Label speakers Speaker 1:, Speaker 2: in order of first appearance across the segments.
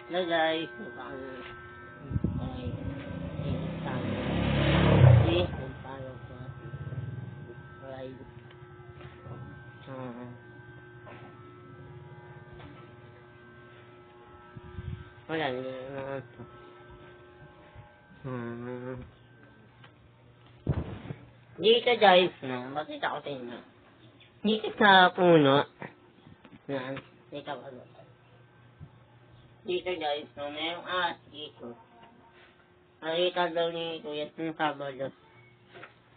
Speaker 1: Hello guys, paano ay isang kung paano ko ride wala naman dito guys no, makita ko sa inyo dito sa puno yan, dito ko dito guys no, mayroong ahas dito nakita daw ni Kuya yung Sabado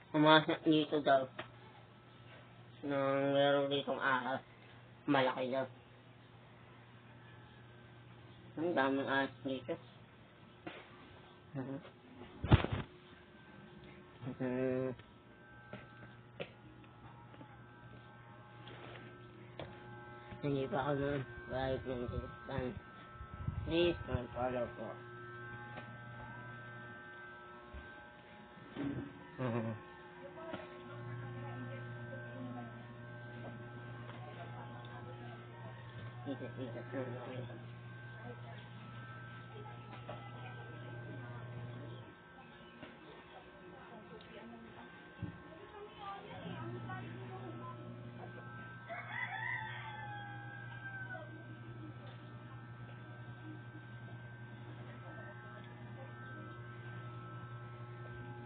Speaker 1: pumasok dito daw nang meron ditong ahas malaki daw ang daming ahas dito hindi pa ako nun kahit yung sistan please mag-follow po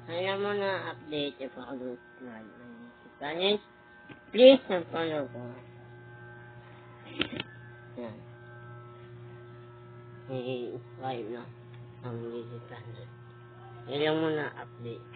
Speaker 1: Kaya mo na update yung pag-subscribe ng YouTube channel. Please mag-follow po. Yan. I-subscribe na ang YouTube channel. Kaya mo na update.